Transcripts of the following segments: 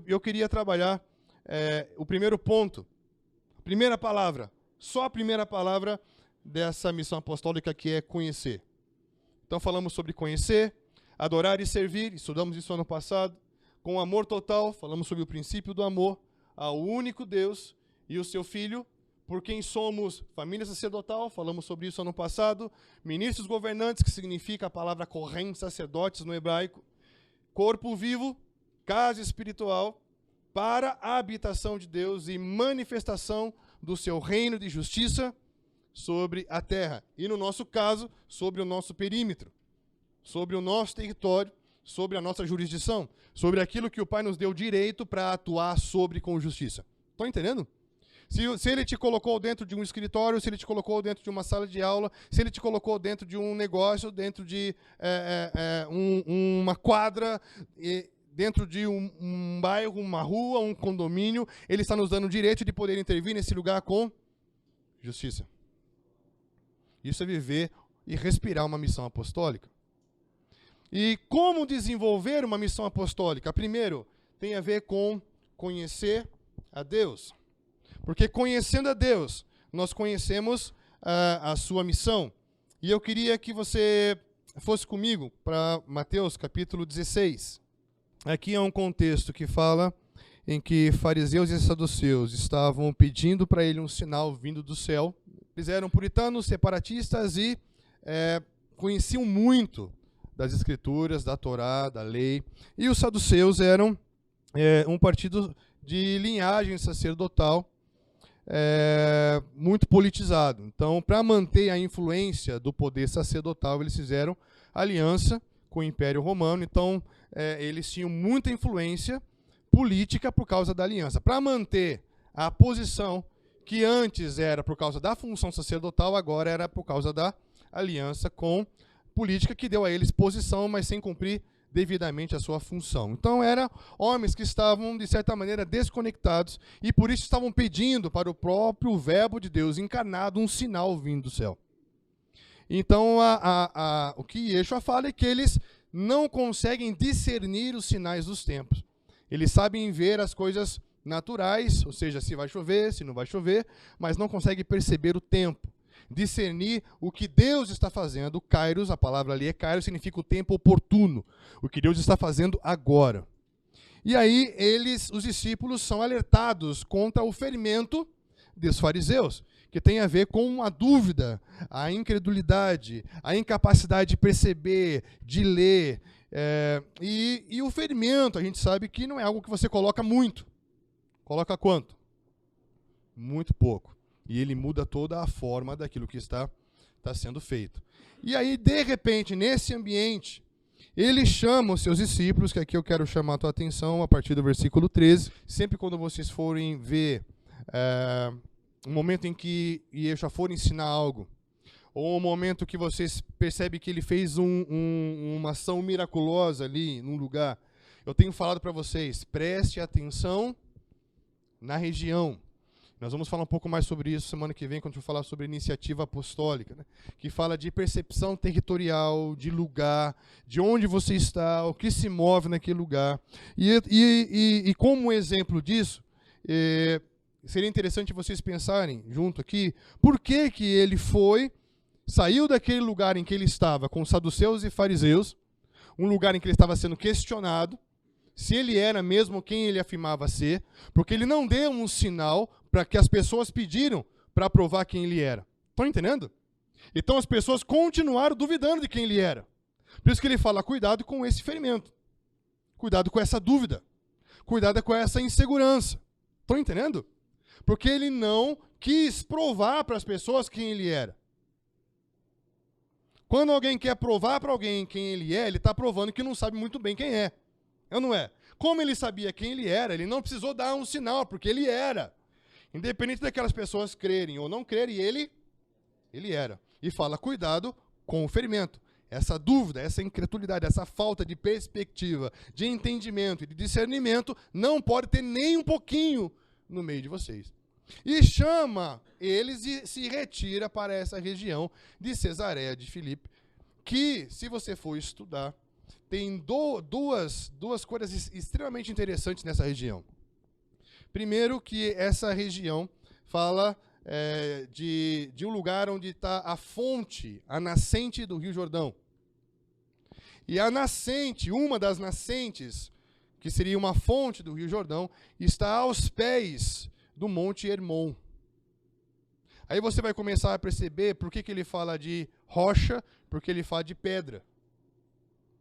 eu queria trabalhar o primeiro ponto, a primeira palavra, só a primeira palavra dessa missão apostólica, que é conhecer. Então falamos sobre conhecer, adorar e servir, estudamos isso ano passado. Com amor total, falamos sobre o princípio do amor ao único Deus e o seu Filho, por quem somos família sacerdotal, falamos sobre isso ano passado. Ministros governantes, que significa a palavra corrente, sacerdotes no hebraico. Corpo vivo, casa espiritual, para a habitação de Deus e manifestação do seu reino de justiça sobre a terra. E no nosso caso, sobre o nosso perímetro, sobre o nosso território, sobre a nossa jurisdição, sobre aquilo que o Pai nos deu direito para atuar sobre com justiça. Estão entendendo? Se ele te colocou dentro de um escritório, se ele te colocou dentro de uma sala de aula, se ele te colocou dentro de um negócio, dentro de uma quadra, dentro de um bairro, uma rua, um condomínio, ele está nos dando o direito de poder intervir nesse lugar com justiça. Isso é viver e respirar uma missão apostólica. E como desenvolver uma missão apostólica? Primeiro, tem a ver com conhecer a Deus. Porque conhecendo a Deus, nós conhecemos a sua missão. E eu queria que você fosse comigo para Mateus capítulo 16. Aqui é um contexto que fala em que fariseus e saduceus estavam pedindo para ele um sinal vindo do céu. Eles eram puritanos, separatistas e conheciam muito das escrituras, da Torá, da lei. E os saduceus eram um partido de linhagem sacerdotal, muito politizado. Então, para manter a influência do poder sacerdotal, eles fizeram aliança com o Império Romano. Então, eles tinham muita influência política por causa da aliança. Para manter a posição que antes era por causa da função sacerdotal, agora era por causa da aliança com política, que deu a eles posição, mas sem cumprir devidamente a sua função. Então, eram homens que estavam, de certa maneira, desconectados e por isso estavam pedindo para o próprio verbo de Deus encarnado um sinal vindo do céu. Então, o que Yeshua fala é que eles não conseguem discernir os sinais dos tempos. Eles sabem ver as coisas naturais, ou seja, se vai chover, se não vai chover, mas não conseguem perceber o tempo. Discernir o que Deus está fazendo. Kairos, a palavra ali é Kairos, significa o tempo oportuno, o que Deus está fazendo agora. E aí os discípulos são alertados contra o ferimento dos fariseus, que tem a ver com a dúvida, a incredulidade, a incapacidade de perceber, de ler, e o ferimento, a gente sabe que não é algo que você coloca muito. Coloca quanto? Muito pouco. E ele muda toda a forma daquilo que está sendo feito. E aí, de repente, nesse ambiente, ele chama os seus discípulos, que aqui eu quero chamar a tua atenção, a partir do versículo 13. Sempre quando vocês forem ver um momento em que Yeshua for ensinar algo, ou um momento que vocês percebem que ele fez uma ação miraculosa ali, num lugar, eu tenho falado para vocês, preste atenção na região. Nós vamos falar um pouco mais sobre isso semana que vem, quando eu falar sobre a iniciativa apostólica, né? Que fala de percepção territorial, de lugar, de onde você está, o que se move naquele lugar. E como exemplo disso, seria interessante vocês pensarem junto aqui, por que ele saiu daquele lugar em que ele estava com saduceus e fariseus, um lugar em que ele estava sendo questionado, se ele era mesmo quem ele afirmava ser, porque ele não deu um sinal para que as pessoas pediram para provar quem ele era. Estão entendendo? Então as pessoas continuaram duvidando de quem ele era. Por isso que ele fala, cuidado com esse ferimento. Cuidado com essa dúvida. Cuidado com essa insegurança. Estão entendendo? Porque ele não quis provar para as pessoas quem ele era. Quando alguém quer provar para alguém quem ele está provando que não sabe muito bem quem é. Ou não é? Como ele sabia quem ele era, ele não precisou dar um sinal, porque ele era. Independente daquelas pessoas crerem ou não crerem, ele era. E fala, cuidado com o ferimento. Essa dúvida, essa incredulidade, essa falta de perspectiva, de entendimento e de discernimento não pode ter nem um pouquinho no meio de vocês. E chama eles e se retira para essa região de Cesareia de Filipe, que, se você for estudar, tem duas coisas extremamente interessantes nessa região. Primeiro, que essa região fala de um lugar onde está a fonte, a nascente do Rio Jordão. E a nascente, uma das nascentes, que seria uma fonte do Rio Jordão, está aos pés do Monte Hermon. Aí você vai começar a perceber por que ele fala de rocha, porque ele fala de pedra.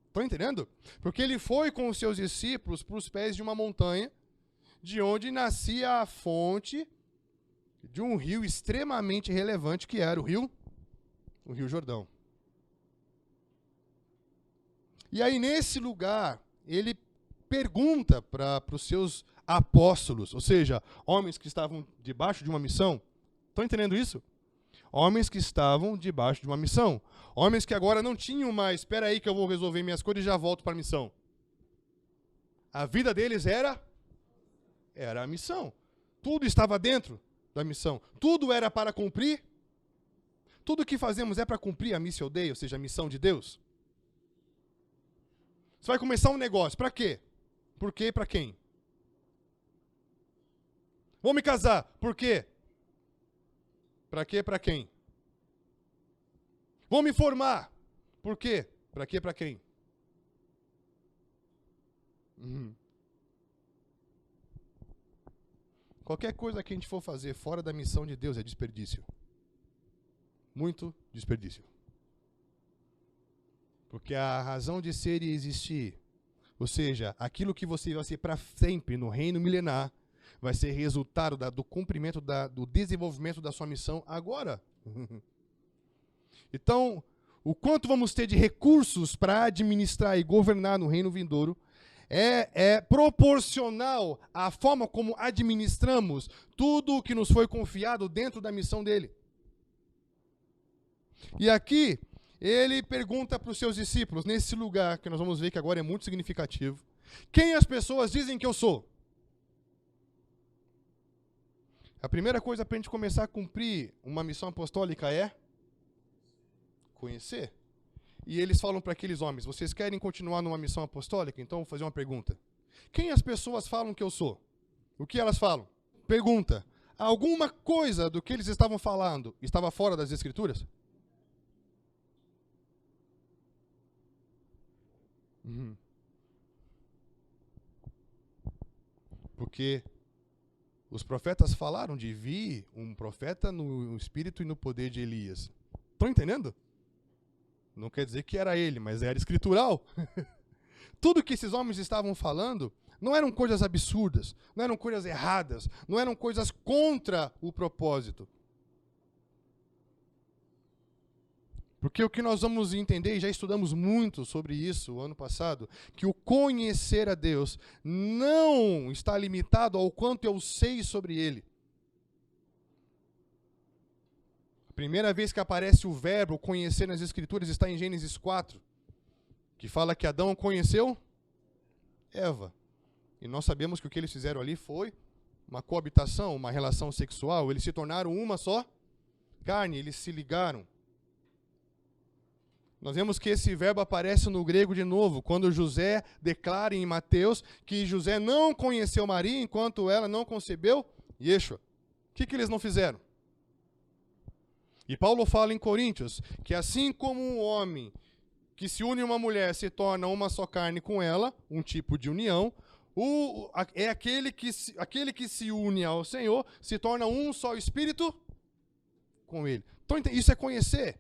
Estão entendendo? Porque ele foi com os seus discípulos para os pés de uma montanha, de onde nascia a fonte de um rio extremamente relevante, que era o Rio Jordão. E aí, nesse lugar, ele pergunta para os seus apóstolos, ou seja, homens que estavam debaixo de uma missão. Estão entendendo isso? Homens que estavam debaixo de uma missão. Homens que agora não tinham mais, espera aí que eu vou resolver minhas coisas e já volto para a missão. A vida deles era a missão. Tudo estava dentro da missão. Tudo era para cumprir. Tudo que fazemos é para cumprir a missio Dei, ou seja, a missão de Deus. Você vai começar um negócio. Para quê? Por quê e para quem? Vou me casar. Por quê? Para quê e para quem? Vou me formar. Por quê? Para quê e para quem? Qualquer coisa que a gente for fazer fora da missão de Deus é desperdício. Muito desperdício. Porque a razão de ser e existir, ou seja, aquilo que você vai ser para sempre no reino milenar, vai ser resultado do cumprimento, do desenvolvimento da sua missão agora. Então, o quanto vamos ter de recursos para administrar e governar no reino vindouro é proporcional à forma como administramos tudo o que nos foi confiado dentro da missão dele. E aqui, ele pergunta para os seus discípulos, nesse lugar, que nós vamos ver que agora é muito significativo, quem as pessoas dizem que eu sou? A primeira coisa para a gente começar a cumprir uma missão apostólica é conhecer. E eles falam para aqueles homens, vocês querem continuar numa missão apostólica? Então vou fazer uma pergunta. Quem as pessoas falam que eu sou? O que elas falam? Pergunta. Alguma coisa do que eles estavam falando estava fora das Escrituras? Porque os profetas falaram de vir um profeta no espírito e no poder de Elias. Estão entendendo? Não quer dizer que era ele, mas era escritural. Tudo que esses homens estavam falando não eram coisas absurdas, não eram coisas erradas, não eram coisas contra o propósito. Porque o que nós vamos entender, e já estudamos muito sobre isso o ano passado, que o conhecer a Deus não está limitado ao quanto eu sei sobre Ele. A primeira vez que aparece o verbo conhecer nas Escrituras está em Gênesis 4, que fala que Adão conheceu Eva. E nós sabemos que o que eles fizeram ali foi uma coabitação, uma relação sexual. Eles se tornaram uma só carne, eles se ligaram. Nós vemos que esse verbo aparece no grego de novo, quando José declara em Mateus que José não conheceu Maria enquanto ela não concebeu Yeshua. O que eles não fizeram? E Paulo fala em Coríntios que assim como um homem que se une a uma mulher se torna uma só carne com ela, um tipo de união, aquele que se une ao Senhor se torna um só espírito com Ele. Então isso é conhecer.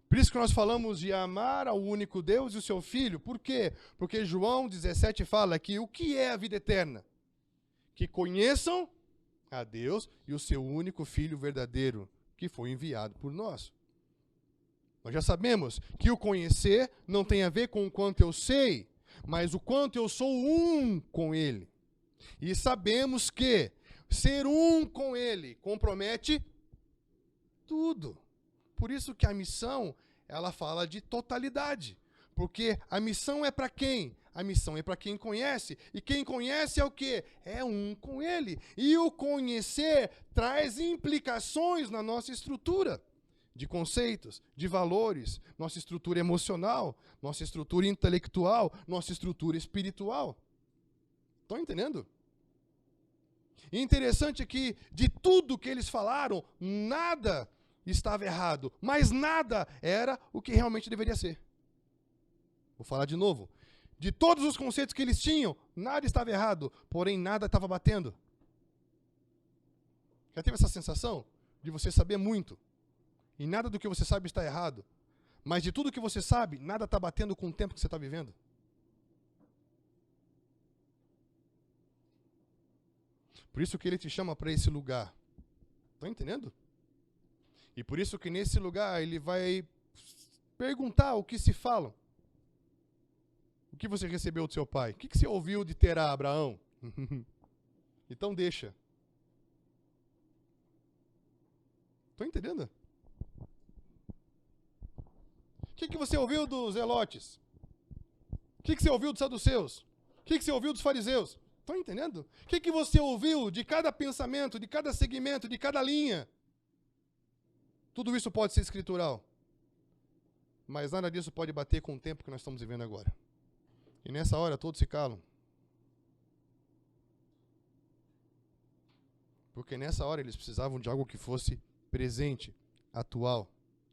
Por isso que nós falamos de amar ao único Deus e o seu Filho. Por quê? Porque João 17 fala que o que é a vida eterna? Que conheçam a Deus e o seu único Filho verdadeiro, que foi enviado por nós. Nós já sabemos que o conhecer não tem a ver com o quanto eu sei, mas o quanto eu sou um com Ele. E sabemos que ser um com Ele compromete tudo. Por isso que a missão, ela fala de totalidade. Porque a missão é para quem? A missão é para quem conhece. E quem conhece é o quê? É um com Ele. E o conhecer traz implicações na nossa estrutura de conceitos, de valores, nossa estrutura emocional, nossa estrutura intelectual, nossa estrutura espiritual. Estão entendendo? E interessante é que de tudo que eles falaram, nada estava errado, mas nada era o que realmente deveria ser. Vou falar de novo. De todos os conceitos que eles tinham, nada estava errado, porém nada estava batendo. Já teve essa sensação de você saber muito e nada do que você sabe está errado, mas de tudo que você sabe, nada está batendo com o tempo que você está vivendo? Por isso que ele te chama para esse lugar. Estão entendendo? E por isso que nesse lugar ele vai perguntar o que se falam. O que você recebeu do seu pai? O que você ouviu de Terá, Abraão? Então deixa. Estão entendendo? O que você ouviu dos zelotes? O que você ouviu dos saduceus? O que você ouviu dos fariseus? Estão entendendo? O que você ouviu de cada pensamento, de cada segmento, de cada linha? Tudo isso pode ser escritural. Mas nada disso pode bater com o tempo que nós estamos vivendo agora. E nessa hora todos se calam. Porque nessa hora eles precisavam de algo que fosse presente, atual.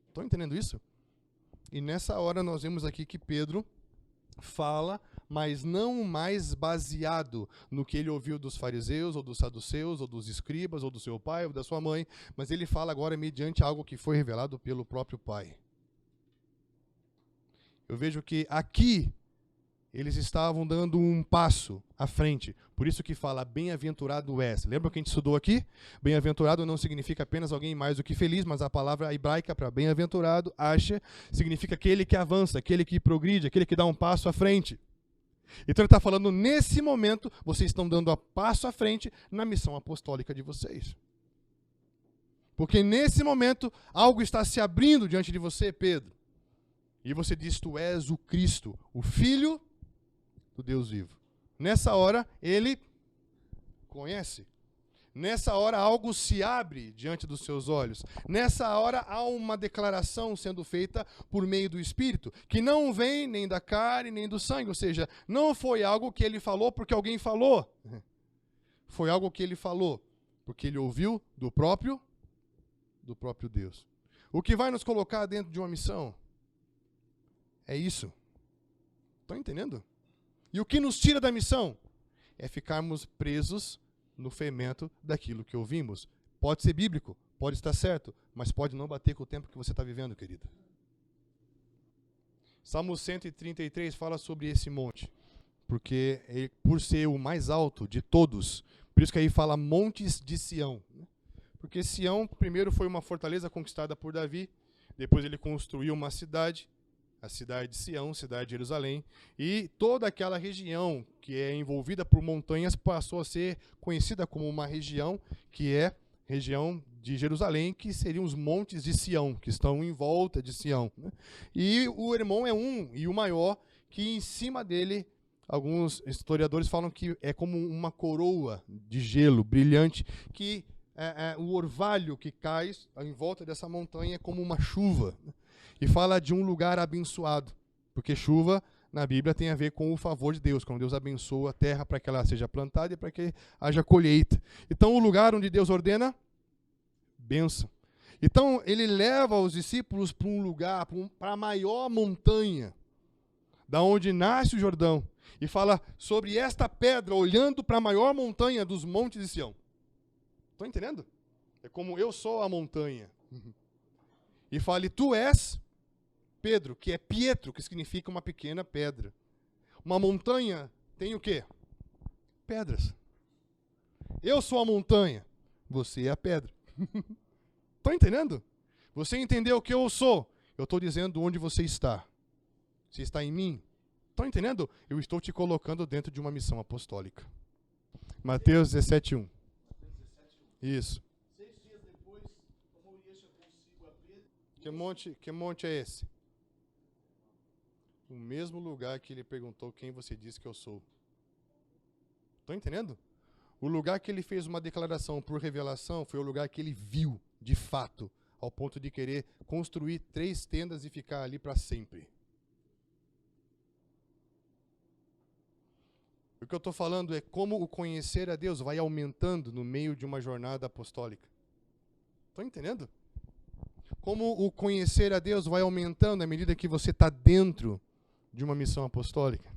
Estão entendendo isso? E nessa hora nós vemos aqui que Pedro fala, mas não mais baseado no que ele ouviu dos fariseus, ou dos saduceus, ou dos escribas, ou do seu pai, ou da sua mãe, mas ele fala agora mediante algo que foi revelado pelo próprio Pai. Eu vejo que aqui eles estavam dando um passo à frente. Por isso que fala bem-aventurado és. Lembra o que a gente estudou aqui? Bem-aventurado não significa apenas alguém mais do que feliz, mas a palavra hebraica para bem-aventurado, asher, significa aquele que avança, aquele que progride, aquele que dá um passo à frente. Então ele está falando, nesse momento, vocês estão dando um passo à frente na missão apostólica de vocês. Porque nesse momento, algo está se abrindo diante de você, Pedro. E você diz, tu és o Cristo, o Filho do Deus vivo. Nessa hora, ele conhece. Nessa hora, algo se abre diante dos seus olhos. Nessa hora, há uma declaração sendo feita por meio do Espírito, que não vem nem da carne, nem do sangue. Ou seja, não foi algo que ele falou porque alguém falou. Foi algo que ele falou porque ele ouviu do próprio Deus. O que vai nos colocar dentro de uma missão é isso. Estão entendendo? E o que nos tira da missão é ficarmos presos no fermento daquilo que ouvimos. Pode ser bíblico, pode estar certo, mas pode não bater com o tempo que você está vivendo, querido. Salmo 133 fala sobre esse monte, porque por ser o mais alto de todos, por isso que aí fala montes de Sião. Porque Sião, primeiro, foi uma fortaleza conquistada por Davi, depois ele construiu uma cidade, a cidade de Sião, cidade de Jerusalém, e toda aquela região que é envolvida por montanhas passou a ser conhecida como uma região que é região de Jerusalém, que seriam os montes de Sião, que estão em volta de Sião. E o Hermon é e o maior, que em cima dele, alguns historiadores falam que é como uma coroa de gelo brilhante, que o orvalho que cai em volta dessa montanha é como uma chuva. E fala de um lugar abençoado, porque chuva na Bíblia tem a ver com o favor de Deus, quando Deus abençoa a terra para que ela seja plantada e para que haja colheita. Então o lugar onde Deus ordena, bênção. Então ele leva os discípulos para um lugar, para a maior montanha, da onde nasce o Jordão, e fala sobre esta pedra, olhando para a maior montanha dos montes de Sião. Estão entendendo? É como eu sou a montanha. E fale, tu és Pedro, que é Pietro, que significa uma pequena pedra. Uma montanha tem o quê? Pedras. Eu sou a montanha, você é a pedra. Estão entendendo? Você entendeu o que eu sou? Eu estou dizendo onde você está. Você está em mim. Estão entendendo? Eu estou te colocando dentro de uma missão apostólica. Mateus 17:1. Isso. 6 dias depois, tomou Yeshua consigo a Pedro. Que monte é esse? O mesmo lugar que ele perguntou quem você disse que eu sou. Estão entendendo? O lugar que ele fez uma declaração por revelação foi o lugar que ele viu, de fato, ao ponto de querer construir 3 tendas e ficar ali para sempre. O que eu estou falando é como o conhecer a Deus vai aumentando no meio de uma jornada apostólica. Estão entendendo? Como o conhecer a Deus vai aumentando à medida que você está dentro de uma missão apostólica.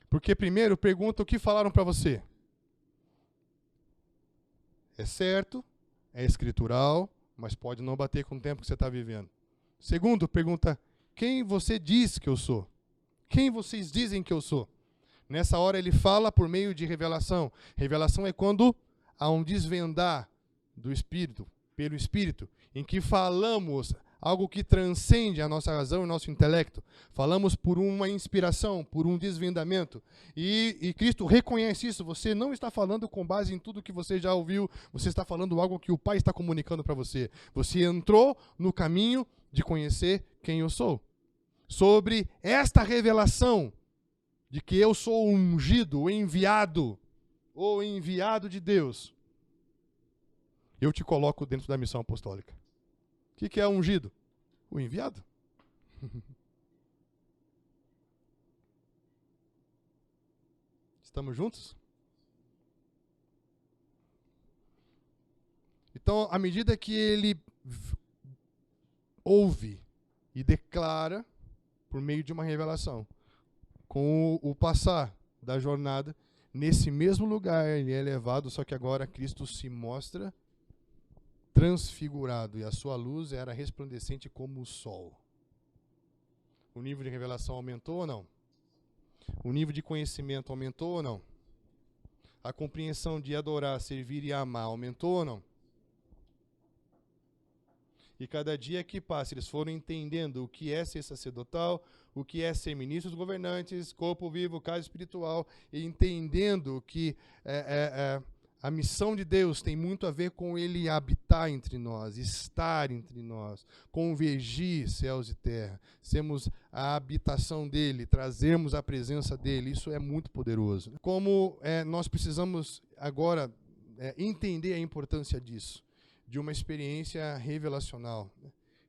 Porque primeiro, pergunta o que falaram para você. É certo, é escritural, mas pode não bater com o tempo que você está vivendo. Segundo, pergunta quem você diz que eu sou. Quem vocês dizem que eu sou? Nessa hora ele fala por meio de revelação. Revelação é quando há um desvendar do Espírito, pelo Espírito, em que falamos algo que transcende a nossa razão e o nosso intelecto. Falamos por uma inspiração, por um desvendamento. E Cristo reconhece isso. Você não está falando com base em tudo que você já ouviu. Você está falando algo que o Pai está comunicando para você. Você entrou no caminho de conhecer quem eu sou. Sobre esta revelação de que eu sou ungido, o enviado de Deus, eu te coloco dentro da missão apostólica. O que é ungido? O enviado. Estamos juntos? Então, à medida que ele ouve e declara, por meio de uma revelação, com o passar da jornada, nesse mesmo lugar ele é levado, só que agora Cristo se mostra transfigurado, e a sua luz era resplandecente como o sol. O nível de revelação aumentou ou não? O nível de conhecimento aumentou ou não? A compreensão de adorar, servir e amar aumentou ou não? E cada dia que passa, eles foram entendendo o que é ser sacerdotal, o que é ser ministros governantes, corpo vivo, casa espiritual, e entendendo que a missão de Deus tem muito a ver com Ele habitar entre nós, estar entre nós, convergir céus e terra, sermos a habitação dEle, trazermos a presença dEle. Isso é muito poderoso. Como nós precisamos agora entender a importância disso, de uma experiência revelacional,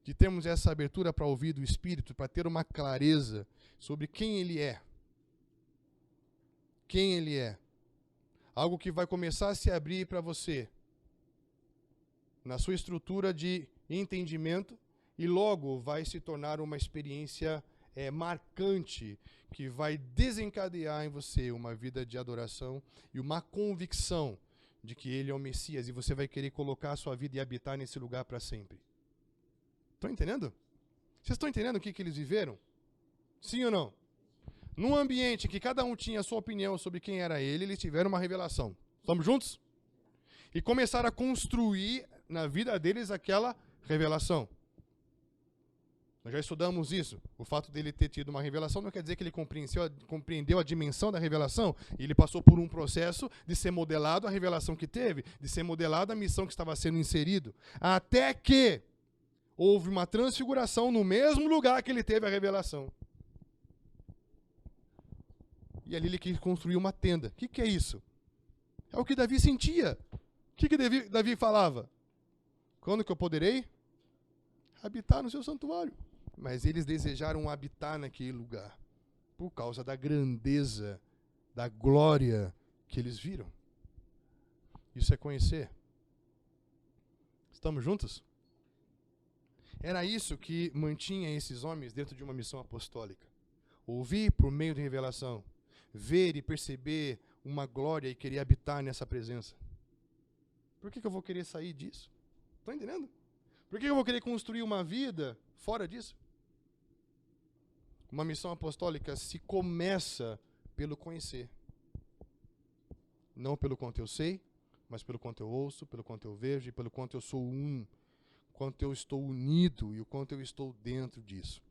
de termos essa abertura para ouvir do Espírito, para ter uma clareza sobre quem Ele é. Quem Ele é. Algo que vai começar a se abrir para você, na sua estrutura de entendimento, e logo vai se tornar uma experiência marcante, que vai desencadear em você uma vida de adoração e uma convicção de que Ele é o Messias, e você vai querer colocar a sua vida e habitar nesse lugar para sempre. Estão entendendo? Vocês estão entendendo o que eles viveram? Sim ou não? Num ambiente que cada um tinha a sua opinião sobre quem era ele, eles tiveram uma revelação. Estamos juntos? E começaram a construir na vida deles aquela revelação. Nós já estudamos isso. O fato dele ter tido uma revelação não quer dizer que ele compreendeu a dimensão da revelação. Ele passou por um processo de ser modelado a revelação que teve, de ser modelado a missão que estava sendo inserido. Até que houve uma transfiguração no mesmo lugar que ele teve a revelação. E ali ele quis construir uma tenda. O que é isso? É o que Davi sentia. O que Davi falava? Quando que eu poderei habitar no seu santuário? Mas eles desejaram habitar naquele lugar por causa da grandeza, da glória que eles viram. Isso é conhecer. Estamos juntos? Era isso que mantinha esses homens dentro de uma missão apostólica. Ouvir por meio de revelação, ver e perceber uma glória e querer habitar nessa presença. Por que eu vou querer sair disso? Estão entendendo? Por que eu vou querer construir uma vida fora disso? Uma missão apostólica se começa pelo conhecer. Não pelo quanto eu sei, mas pelo quanto eu ouço, pelo quanto eu vejo e pelo quanto eu sou quanto eu estou unido e o quanto eu estou dentro disso.